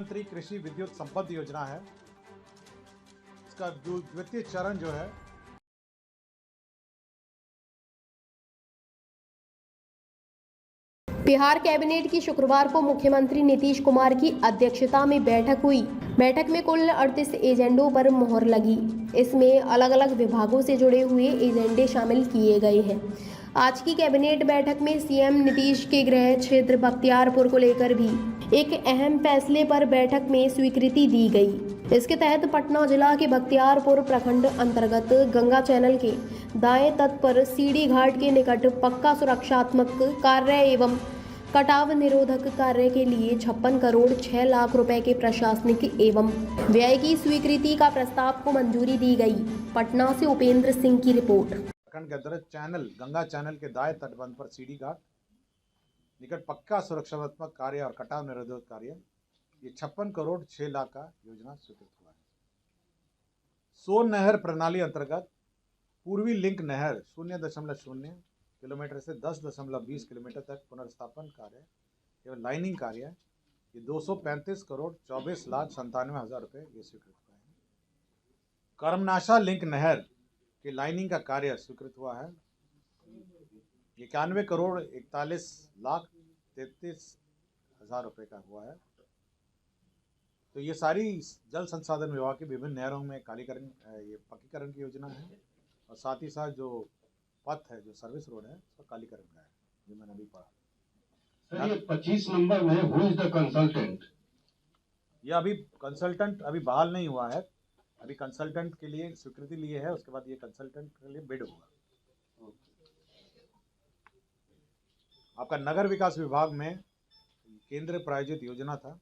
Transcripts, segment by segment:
मुख्यमंत्री कृषि विद्युत संपत्ति योजना है, इसका द्वितीय चरण जो है बिहार कैबिनेट की शुक्रवार को मुख्यमंत्री नीतीश कुमार की अध्यक्षता में बैठक हुई। बैठक में कुल 38 एजेंडों पर मुहर लगी। इसमें अलग अलग विभागों से जुड़े हुए एजेंडे शामिल किए गए हैं। आज की कैबिनेट बैठक में सीएम नीतीश के गृह क्षेत्र बख्तियारपुर को लेकर भी एक अहम फैसले पर बैठक में स्वीकृति दी गई। इसके तहत पटना जिला के बख्तियारपुर प्रखंड अंतर्गत गंगा चैनल के दाएं तट पर सीढ़ी घाट के निकट पक्का सुरक्षात्मक कार्य एवं कटाव निरोधक कार्य के लिए 56 करोड़ 6 लाख रुपए के प्रशासनिक एवं व्यय की स्वीकृति का प्रस्ताव को मंजूरी दी गई। पटना से उपेंद्र सिंह की रिपोर्ट। प्रखंड के अंतर्गत चैनल गंगा चैनल के दाएं तटबंध पर सीढ़ी घाट निकट पक्का सुरक्षात्मक कार्य और कटाव निरोधक कार्य, ये 56 करोड़ 6 लाख का योजना स्वीकृत हुआ है। सोन नहर प्रणाली अंतर्गत पूर्वी लिंक नहर 0.0 किलोमीटर से 10.20 किलोमीटर तक पुनर्स्थापन कार्य एवं लाइनिंग कार्य, ये 235 करोड़ 24 लाख 97 हज़ार रुपये ये स्वीकृत हुए हैं। कर्मनाशा लिंक नहर की लाइनिंग का कार्य स्वीकृत हुआ है, 91 करोड़ 41 लाख 33 हज़ार रुपये का हुआ है। तो ये सारी जल संसाधन विभाग की विभिन्न नहरों में कालीकरण, ये पक्कीकरण की योजना है और साथ ही साथ जो पथ है, जो सर्विस रोड है, उसका कालीकरण का है, जो मैंने अभी पढ़ा। सर, ये 25 नंबर में हु इज द कंसल्टेंट? ये अभी कंसल्टेंट अभी बहाल नहीं हुआ है, अभी कंसल्टेंट के लिए स्वीकृति लिए है, उसके बाद ये कंसल्टेंट के लिए बिड होगा। आपका नगर विकास विभाग में केंद्र प्रायोजित योजना था,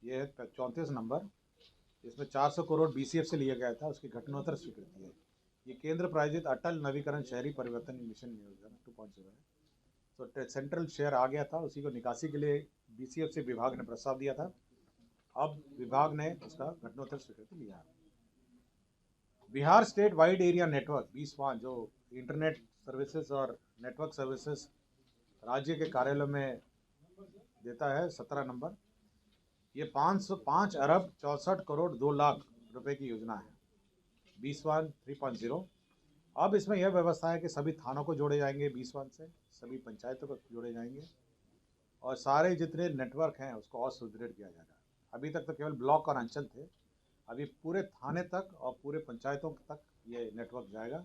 ये है 34 नंबर, इसमें 400 करोड़ बीसीएफ से लिया गया था, उसकी घटनोत्तर स्वीकृति है। ये केंद्र प्रायोजित अटल नवीकरण शहरी परिवर्तन मिशन योजना 2.0 है। तो सेंट्रल शेयर आ गया था, उसी को निकासी के लिए बीसीएफ से विभाग ने प्रस्ताव दिया था, अब विभाग ने उसका घटनोत्तर स्वीकृति लिया है। Bihar state wide area network 20 जो इंटरनेट सर्विसेज और नेटवर्क सर्विसेज राज्य के कार्यालय में देता है, 17 नंबर, ये 505 अरब 64 करोड़ 2 लाख रुपए की योजना है, 20-3.0। अब इसमें यह व्यवस्था है कि सभी थानों को जोड़े जाएंगे 20 से, सभी पंचायतों को जोड़े जाएंगे और सारे जितने नेटवर्क हैं उसको और सुदृढ़ किया जाएगा। अभी तक तो केवल ब्लॉक और अंचल थे, अभी पूरे थाने तक और पूरे पंचायतों तक ये नेटवर्क जाएगा,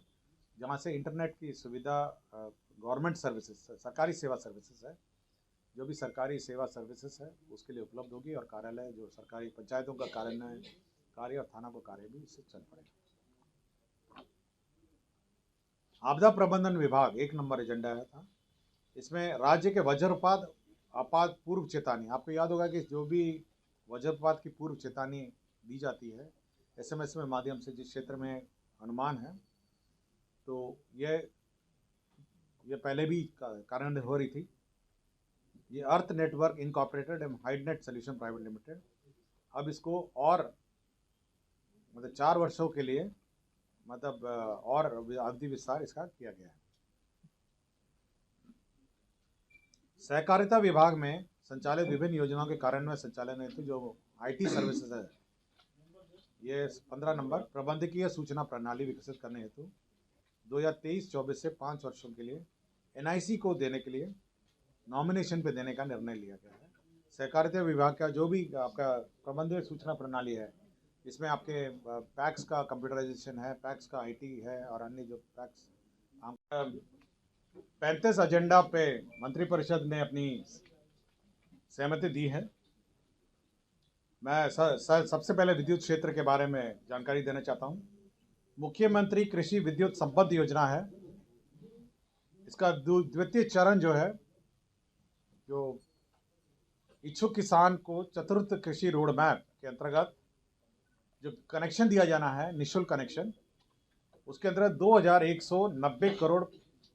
जहाँ से इंटरनेट की सुविधा गवर्नमेंट सर्विसेज, सरकारी सेवा सर्विसेज है, जो भी सरकारी सेवा सर्विसेज है उसके लिए उपलब्ध होगी और कार्यालय जो सरकारी पंचायतों का कार्य और थाना का कार्य भी इससे चल पड़ेगा। आपदा प्रबंधन विभाग 1 नंबर एजेंडा था, इसमें राज्य के वज्रपात आपात पूर्व चेतावनी, आपको याद होगा कि जो भी वज्रपात की पूर्व चेतावनी दी जाती है एसएमएस में माध्यम से, जिस क्षेत्र में अनुमान है, तो ये पहले भी कार्यान्वित हो रही थी। ये अर्थ नेटवर्क इनकॉर्पोरेटेड एवं हाइडनेट सोल्यूशन प्राइवेट लिमिटेड, अब इसको और मतलब 4 वर्षों के लिए मतलब और अवधि विस्तार इसका किया गया है। सहकारिता विभाग में संचालित विभिन्न योजनाओं के कार्यान्वयन संचालन हेतु जो आईटी सर्विसेज है, ये 15 नंबर, प्रबंधकीय सूचना प्रणाली विकसित करने हेतु 2023-24 से 5 वर्षों के लिए एनआईसी को देने के लिए नॉमिनेशन पे देने का निर्णय लिया गया है। सहकारिता विभाग का जो भी आपका प्रबंधकीय सूचना प्रणाली है, इसमें आपके पैक्स का कंप्यूटराइजेशन है, पैक्स का आईटी है और अन्य जो पैक्स 35 एजेंडा पे मंत्रिपरिषद ने अपनी सहमति दी है। मैं सबसे पहले विद्युत क्षेत्र के बारे में जानकारी देना चाहता हूँ। मुख्यमंत्री कृषि विद्युत संपत्ति योजना है, इसका द्वितीय चरण जो है, जो इच्छुक किसान को चतुर्थ कृषि रोड मैप के अंतर्गत जो कनेक्शन दिया जाना है, निःशुल्क कनेक्शन, उसके अंतर्गत 2190 करोड़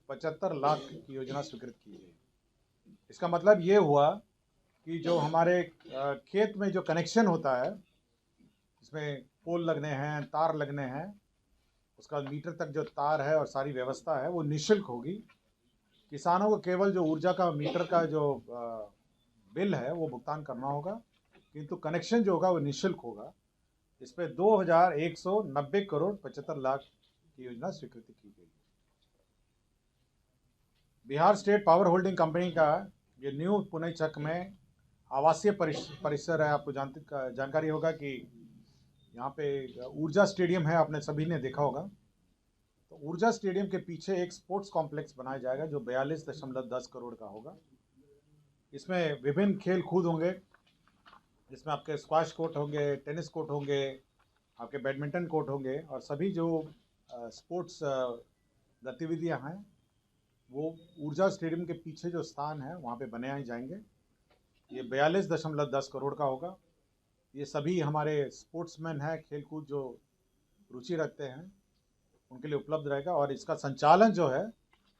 75 लाख की योजना स्वीकृत की गई। इसका मतलब ये हुआ कि जो हमारे खेत में जो कनेक्शन होता है, इसमें पोल लगने हैं, तार लगने हैं, उसका मीटर तक जो तार है और सारी व्यवस्था है वो निःशुल्क होगी। किसानों को केवल जो ऊर्जा का मीटर का जो बिल है वो भुगतान करना होगा किंतु कनेक्शन जो होगा वो निःशुल्क होगा। इस पे 2190 करोड़ 75 लाख की योजना स्वीकृति की गई। Bihar state power holding company का ये न्यू पुणे चक में आवासीय परिसर है। आपको जानकारी होगा कि यहाँ पे ऊर्जा स्टेडियम है, आपने सभी ने देखा होगा। तो ऊर्जा स्टेडियम के पीछे एक स्पोर्ट्स कॉम्प्लेक्स बनाया जाएगा जो 42.10 करोड़ का होगा। इसमें विभिन्न खेल कूद होंगे, जिसमें आपके स्क्वाश कोर्ट होंगे, टेनिस कोर्ट होंगे, आपके बैडमिंटन कोर्ट होंगे, और सभी जो स्पोर्ट्स गतिविधियां हैं वो ऊर्जा स्टेडियम के पीछे जो स्थान है वहाँ पे बनाए जाएंगे। ये 42.10 करोड़ का होगा। ये सभी हमारे स्पोर्ट्समैन हैं, खेलकूद जो रुचि रखते हैं उनके लिए उपलब्ध रहेगा। और इसका संचालन जो है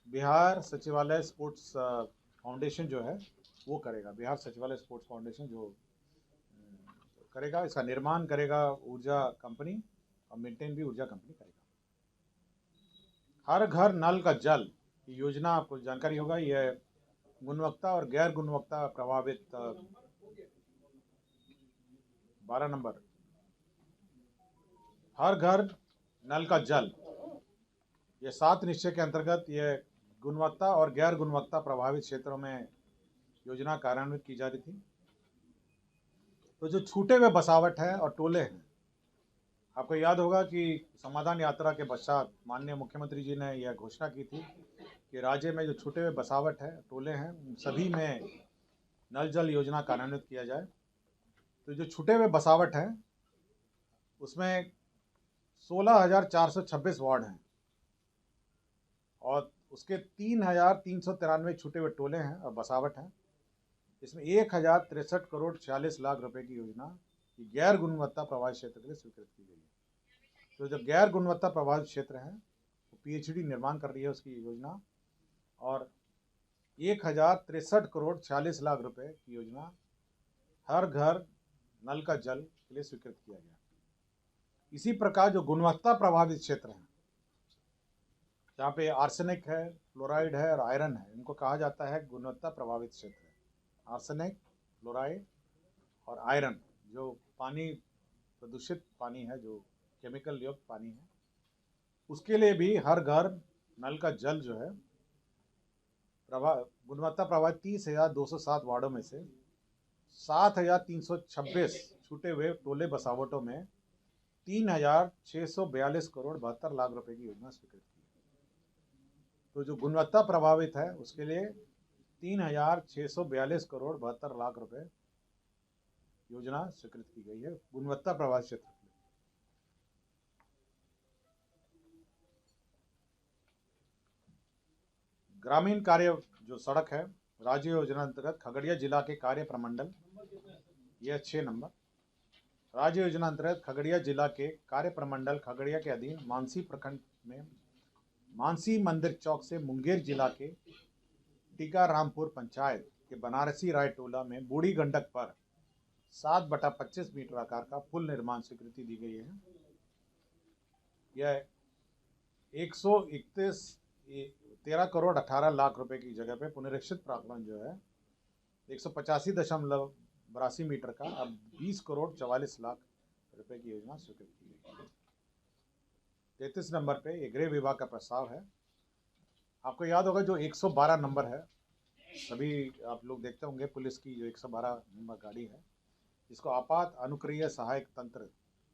बिहार सचिवालय स्पोर्ट्स फाउंडेशन जो है वो करेगा। बिहार सचिवालय स्पोर्ट्स फाउंडेशन जो करेगा, इसका निर्माण करेगा ऊर्जा कंपनी और मेंटेन भी ऊर्जा कंपनी करेगा। हर घर नल का जल योजना, आपको जानकारी होगा, यह गुणवत्ता और गैर गुणवत्ता प्रभावित 12 नंबर, हर घर नल का जल, ये 7 निश्चय के अंतर्गत ये गुणवत्ता और गैर गुणवत्ता प्रभावित क्षेत्रों में योजना कार्यान्वित की जा रही थी। तो जो छूटे हुए बसावट है और टोले हैं, आपको याद होगा कि समाधान यात्रा के पश्चात माननीय मुख्यमंत्री जी ने यह घोषणा की थी कि राज्य में जो छूटे हुए बसावट है, टोले हैं, उन सभी में नल जल योजना कार्यान्वित किया जाए। तो जो छूटे हुए बसावट है उसमें 16,426 वार्ड हैं और उसके 3,393 छूटे हुए टोले हैं और बसावट हैं। इसमें 1,063 करोड़ 46 लाख रुपए की योजना की गैर गुणवत्ता प्रभावित क्षेत्र के लिए स्वीकृत की गई है। तो जो गैर गुणवत्ता प्रभावित क्षेत्र है वो PhD निर्माण कर रही है उसकी योजना, और 1,063 करोड़ 46 लाख रुपए की योजना हर घर नल का जल के लिए स्वीकृत किया गया। इसी प्रकार जो गुणवत्ता प्रभावित क्षेत्र हैं, जहाँ पे आर्सेनिक है, फ्लोराइड है और आयरन है, इनको कहा जाता है गुणवत्ता प्रभावित क्षेत्र। आर्सेनिक, फ्लोराइड और आयरन, जो पानी प्रदूषित पानी है, जो केमिकल युक्त पानी है, उसके लिए भी हर घर नल का जल जो है गुणवत्ता प्रभावित 30,207 वार्डों में से 7,326 छूटे हुए टोले बसावटों में 3,642 करोड़ 72 लाख रुपए की योजना स्वीकृत की। तो जो गुणवत्ता प्रभावित है उसके लिए 3,642 करोड़ 72 लाख रुपए योजना स्वीकृत की गई है गुणवत्ता प्रभावित क्षेत्र के लिए। ग्रामीण कार्य जो सड़क है, राज्य योजना अंतर्गत खगड़िया जिला के कार्य प्रमंडल, यह 6 नंबर, राज्य योजना अंतर्गत खगड़िया जिला के कार्य प्रमंडल खगड़िया के अधीन मानसी प्रखंड में मानसी मंदिर चौक से मुंगेर जिला के टीकारामपुर पंचायत के बनारसी राय टोला में बूढ़ी गंडक पर 7/25 मीटर आकार का पुल निर्माण स्वीकृति दी गई है। यह 13 करोड़ 18 लाख रुपए की जगह पे पुनरीक्षित प्रावधान जो है 185.82 मीटर का अब 20 करोड़ 44 लाख रुपए की योजना स्वीकृत की गई। 33 नंबर पे ये गृह विभाग का प्रस्ताव है। आपको याद होगा जो 112 नंबर है, सभी आप लोग देखते होंगे, पुलिस की जो 112 नंबर गाड़ी है, जिसको आपात अनुक्रिय सहायक तंत्र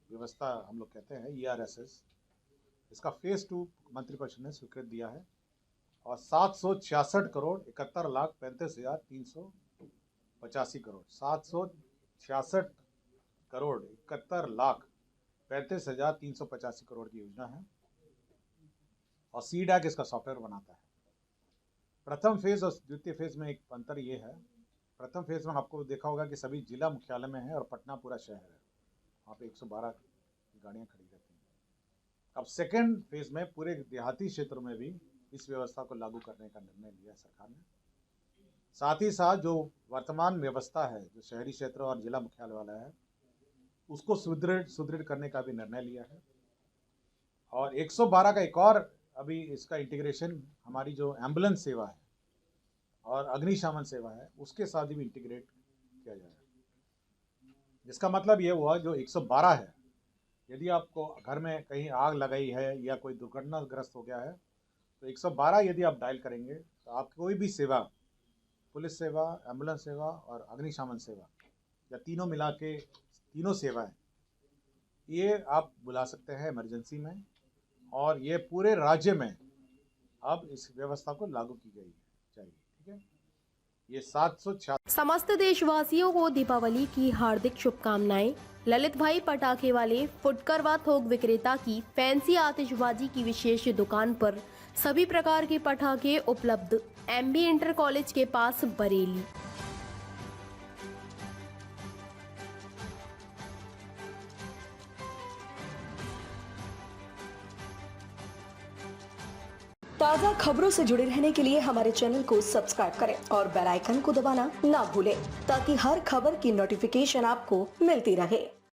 व्यवस्था हम लोग कहते हैं, ERSS, इसका फेज 2 मंत्रिपरिषद ने स्वीकृत दिया है और 766 करोड़ 71 लाख 35,385 करोड़ 766 करोड़ 71 लाख 35,385 करोड़ की योजना है और CDAC इसका सॉफ्टवेयर बनाता है। प्रथम फेज और द्वितीय फेज में एक अंतर ये है, प्रथम फेज में आपको देखा होगा कि सभी जिला मुख्यालय में है और पटना पूरा शहर है, वहाँ पे 112 गाड़ियाँ खड़ी रहती हैं। अब सेकेंड फेज में पूरे देहाती क्षेत्रों में भी इस व्यवस्था को लागू करने का निर्णय लिया सरकार ने। साथ ही साथ जो वर्तमान व्यवस्था है, जो शहरी क्षेत्र और जिला मुख्यालय वाला है, उसको सुदृढ़ करने का भी निर्णय लिया है। और 112 का एक और अभी इसका इंटीग्रेशन हमारी जो एम्बुलेंस सेवा है और अग्निशमन सेवा है उसके साथ भी इंटीग्रेट किया जाएगा। जिसका मतलब ये हुआ जो 112 है, यदि आपको घर में कहीं आग लगाई है या कोई दुर्घटनाग्रस्त हो गया है तो 112 यदि आप डायल करेंगे तो आप कोई भी सेवा, पुलिस सेवा, एम्बुलेंस सेवा और अग्निशमन सेवा, या तीनों मिला के तीनों सेवाएं, ये आप बुला सकते हैं इमरजेंसी में। और ये पूरे राज्य में अब इस व्यवस्था को लागू की गई है चाहिए। ठीक है, ये 766 समस्त देशवासियों को दीपावली की हार्दिक शुभकामनाएं। ललित भाई पटाखे वाले फुटकर व थोक विक्रेता की फैंसी आतिशबाजी की विशेष दुकान पर सभी प्रकार के पटाखे उपलब्ध। एमबी इंटर कॉलेज के पास, बरेली। ताज़ा खबरों से जुड़े रहने के लिए हमारे चैनल को सब्सक्राइब करें और बेल आइकन को दबाना ना भूलें ताकि हर खबर की नोटिफिकेशन आपको मिलती रहे।